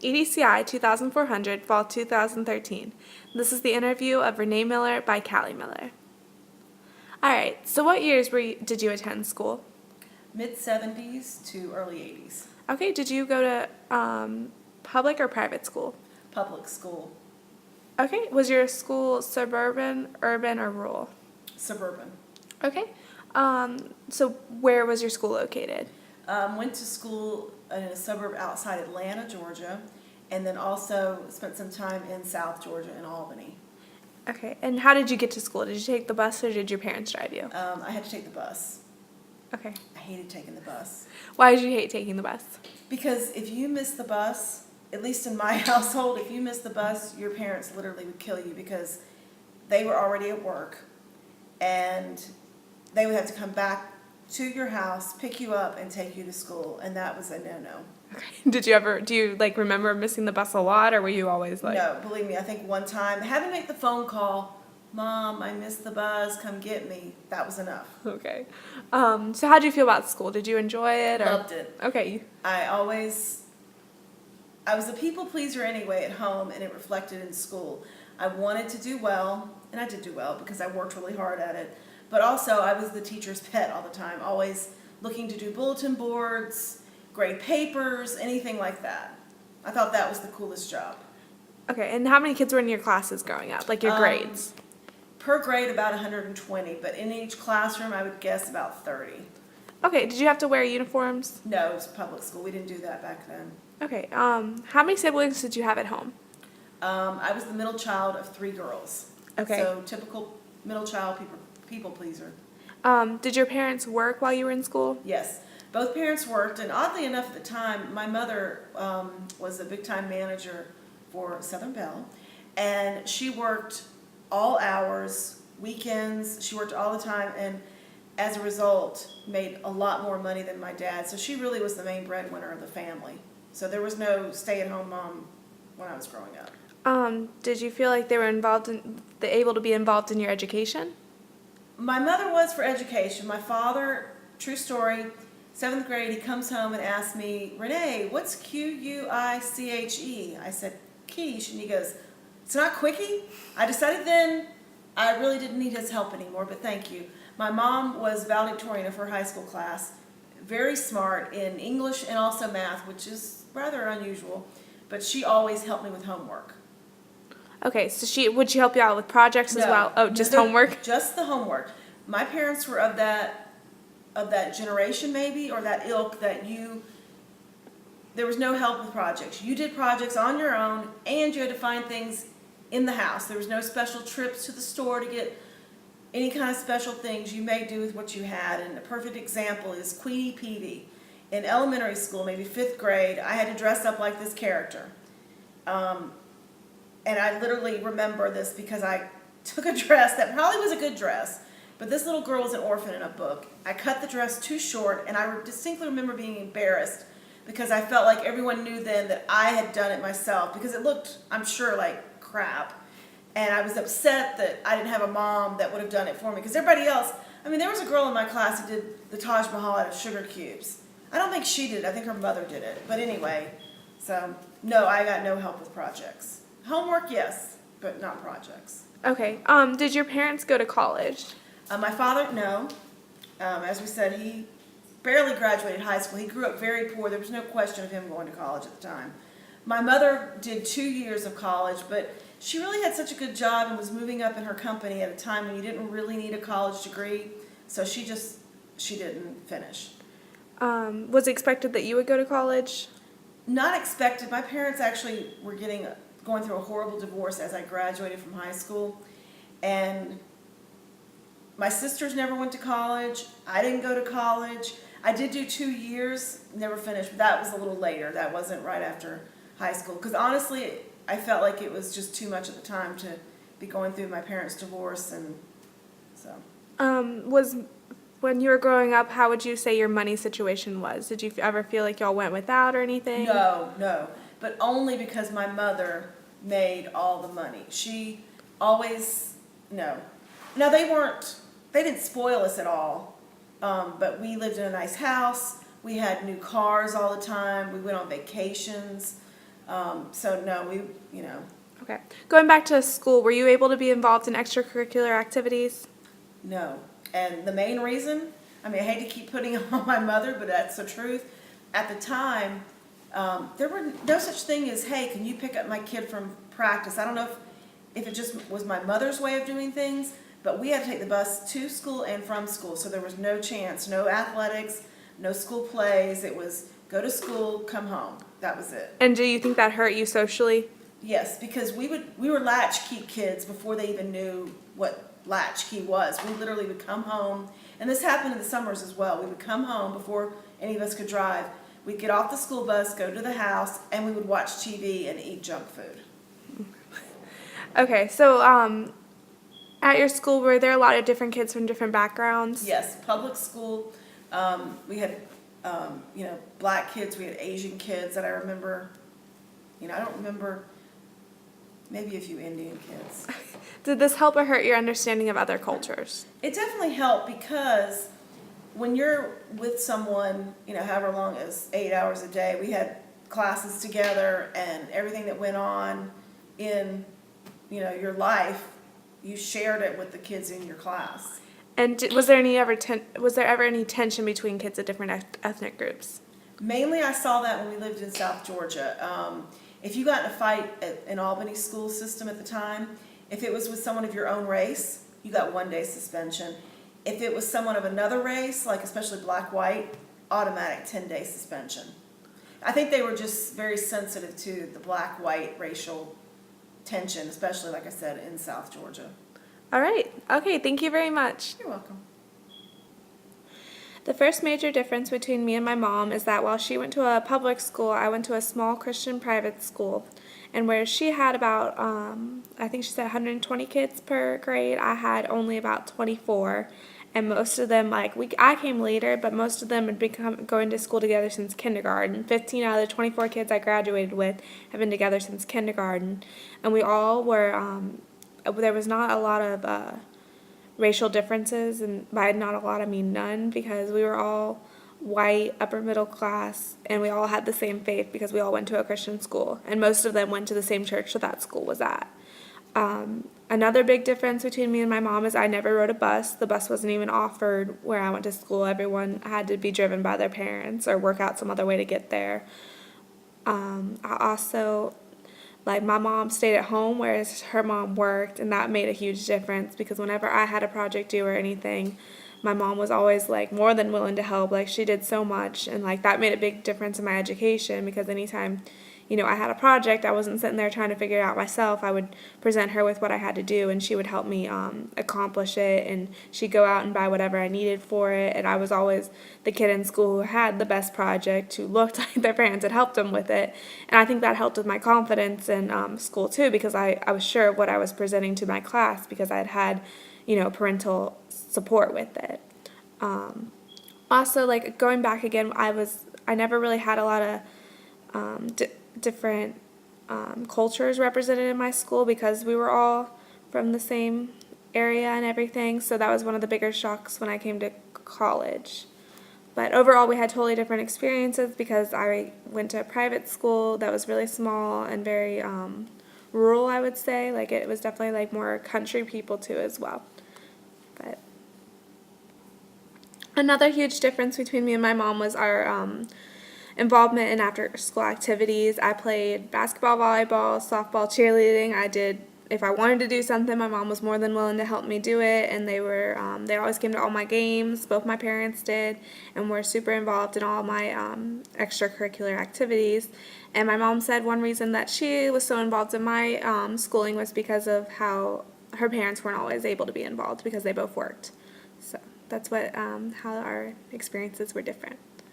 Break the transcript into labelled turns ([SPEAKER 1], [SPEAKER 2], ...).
[SPEAKER 1] EDCI 2400, Fall 2013. This is the interview of Renee Miller by Callie Miller. All right, so what years did you attend school?
[SPEAKER 2] Mid-70s to early 80s.
[SPEAKER 1] Okay, did you go to public or private school?
[SPEAKER 2] Public school.
[SPEAKER 1] Okay, was your school suburban, urban, or rural?
[SPEAKER 2] Suburban.
[SPEAKER 1] Okay, so where was your school located?
[SPEAKER 2] Went to school in a suburb outside Atlanta, Georgia, and then also spent some time in South Georgia in Albany.
[SPEAKER 1] Okay, and how did you get to school? Did you take the bus or did your parents drive you?
[SPEAKER 2] I had to take the bus.
[SPEAKER 1] Okay.
[SPEAKER 2] I hated taking the bus.
[SPEAKER 1] Why did you hate taking the bus?
[SPEAKER 2] Because if you miss the bus, at least in my household, if you miss the bus, your parents literally would kill you because they were already at work and they would have to come back to your house, pick you up, and take you to school, and that was a no-no.
[SPEAKER 1] Okay. Do you remember missing the bus a lot, or were you always like?
[SPEAKER 2] No, believe me, I think one time, having to make the phone call, Mom, I missed the bus, come get me, that was enough.
[SPEAKER 1] Okay. So how did you feel about school? Did you enjoy it? Or?
[SPEAKER 2] Loved it.
[SPEAKER 1] Okay.
[SPEAKER 2] I was a people pleaser anyway at home, and it reflected in school. I wanted to do well, and I did do well because I worked really hard at it. But also, I was the teacher's pet all the time, always looking to do bulletin boards, grade papers, anything like that. I thought that was the coolest job.
[SPEAKER 1] Okay, and how many kids were in your classes growing up, like your grades?
[SPEAKER 2] Per grade, about 120, but in each classroom, I would guess about 30.
[SPEAKER 1] Okay, did you have to wear uniforms?
[SPEAKER 2] No, it was public school. We didn't do that back then.
[SPEAKER 1] Okay, how many siblings did you have at home?
[SPEAKER 2] I was the middle child of 3 girls.
[SPEAKER 1] Okay.
[SPEAKER 2] So typical middle child people pleaser.
[SPEAKER 1] Did your parents work while you were in school?
[SPEAKER 2] Yes, both parents worked, and oddly enough at the time, my mother was a big-time manager for Southern Bell, and she worked all hours, weekends, she worked all the time, and as a result, made a lot more money than my dad, so she really was the main breadwinner of the family. So there was no stay-at-home mom when I was growing up.
[SPEAKER 1] Did you feel like they were able to be involved in your education?
[SPEAKER 2] My mother was for education. My father, true story, 7th grade, he comes home and asks me, Renee, what's Q-U-I-C-H-E? I said, quiche, and he goes, it's not quickie? I decided then I really didn't need his help anymore, but thank you. My mom was valedictorian of her high school class, very smart in English and also math, which is rather unusual, but she always helped me with homework.
[SPEAKER 1] Okay, so would she help you out with projects as well? Oh, just homework?
[SPEAKER 2] Just the homework. My parents were of that generation maybe, or that ilk that there was no help with projects. You did projects on your own, and you had to find things in the house. There was no special trips to the store to get any kind of special things. You made do with what you had, and a perfect example is Queenie Peavy. In elementary school, maybe 5th grade, I had to dress up like this character. And I literally remember this because I took a dress that probably was a good dress, but this little girl was an orphan in a book. I cut the dress too short, and I distinctly remember being embarrassed because I felt like everyone knew then that I had done it myself because it looked, I'm sure, like crap. And I was upset that I didn't have a mom that would have done it for me because everybody else, I mean, there was a girl in my class who did the Taj Mahal out of sugar cubes. I don't think she did it. I think her mother did it. But anyway, so no, I got no help with projects. Homework, yes, but not projects.
[SPEAKER 1] Okay. Did your parents go to college?
[SPEAKER 2] My father, no. As we said, he barely graduated high school. He grew up very poor. There was no question of him going to college at the time. My mother did 2 years of college, but she really had such a good job and was moving up in her company at a time when you didn't really need a college degree, so she didn't finish.
[SPEAKER 1] Was it expected that you would go to college?
[SPEAKER 2] Not expected. My parents actually were going through a horrible divorce as I graduated from high school, and my sisters never went to college. I didn't go to college. I did do 2 years, never finished, but that was a little later. That wasn't right after high school, because honestly, I felt like it was just too much at the time to be going through my parents' divorce, and so.
[SPEAKER 1] When you were growing up, how would you say your money situation was? Did you ever feel like y'all went without or anything?
[SPEAKER 2] No, but only because my mother made all the money. She always, no. Now they didn't spoil us at all, but we lived in a nice house. We had new cars all the time. We went on vacations. So no, we, you know,
[SPEAKER 1] Okay. Going back to school, were you able to be involved in extracurricular activities?
[SPEAKER 2] no. And the main reason, I mean, I hate to keep putting it on my mother, but that's the truth. At the time, there were no such thing as, hey, can you pick up my kid from practice? I don't know if it just was my mother's way of doing things, but we had to take the bus to school and from school. So there was no chance, no athletics, no school plays. It was go to school, come home. That was it.
[SPEAKER 1] And do you think that hurt you socially?
[SPEAKER 2] Yes, because we were latchkey kids before they even knew what latchkey was. We literally would come home, and this happened in the summers as well. We would come home before any of us could drive. We'd get off the school bus, go to the house, and we would watch TV and eat junk food.
[SPEAKER 1] Okay, so at your school, were there a lot of different kids from different backgrounds?
[SPEAKER 2] Yes, public school. We had, black kids. We had Asian kids that I remember. I don't remember. Maybe a few Indian kids.
[SPEAKER 1] Did this help or hurt your understanding of other cultures?
[SPEAKER 2] It definitely helped because when you're with someone, however long as 8 hours a day, we had classes together and everything that went on in, your life, you shared it with the kids in your class.
[SPEAKER 1] And was there ever any tension between kids of different ethnic groups?
[SPEAKER 2] Mainly I saw that when we lived in South Georgia. If you got in a fight in Albany school system at the time, if it was with someone of your own race, you got 1 day suspension. If it was someone of another race, like especially black-white, automatic 10-day suspension. I think they were just very sensitive to the black-white racial tension, especially, like I said, in South Georgia.
[SPEAKER 1] All right. Okay, thank you very much.
[SPEAKER 2] You're welcome.
[SPEAKER 1] The first major difference between me and my mom is that while she went to a public school, I went to a small Christian private school. And where she had about, I think she said 120 kids per grade, I had only about 24. And most of them, I came later, but most of them had been going to school together since kindergarten. 15 out of the 24 kids I graduated with have been together since kindergarten. And we all were, there was not a lot of racial differences, and by not a lot I mean none, because we were all white, upper middle class, and we all had the same faith because we all went to a Christian school, and most of them went to the same church that school was at. Another big difference between me and my mom is I never rode a bus. The bus wasn't even offered where I went to school. Everyone had to be driven by their parents or work out some other way to get there. I also, my mom stayed at home, whereas her mom worked, and that made a huge difference because whenever I had a project due or anything, my mom was always, more than willing to help. She did so much, and, that made a big difference in my education because anytime, I had a project, I wasn't sitting there trying to figure it out myself. I would present her with what I had to do, and she would help me accomplish it, and she'd go out and buy whatever I needed for it, and I was always the kid in school who had the best project, who looked like their parents had helped them with it, and I think that helped with my confidence in school too, because I was sure of what I was presenting to my class because I had parental support with it. Also, going back again, I never really had a lot of different cultures represented in my school because we were all from the same area and everything, so that was one of the bigger shocks when I came to college. But overall, we had totally different experiences because I went to a private school that was really small and very rural, I would say. It was definitely more country people too as well. But another huge difference between me and my mom was our involvement in after-school activities. I played basketball, volleyball, softball, cheerleading. If I wanted to do something, my mom was more than willing to help me do it, and they always came to all my games. Both my parents did, and were super involved in all my extracurricular activities. And my mom said one reason that she was so involved in my schooling was because of how her parents weren't always able to be involved because they both worked. So that's how our experiences were different.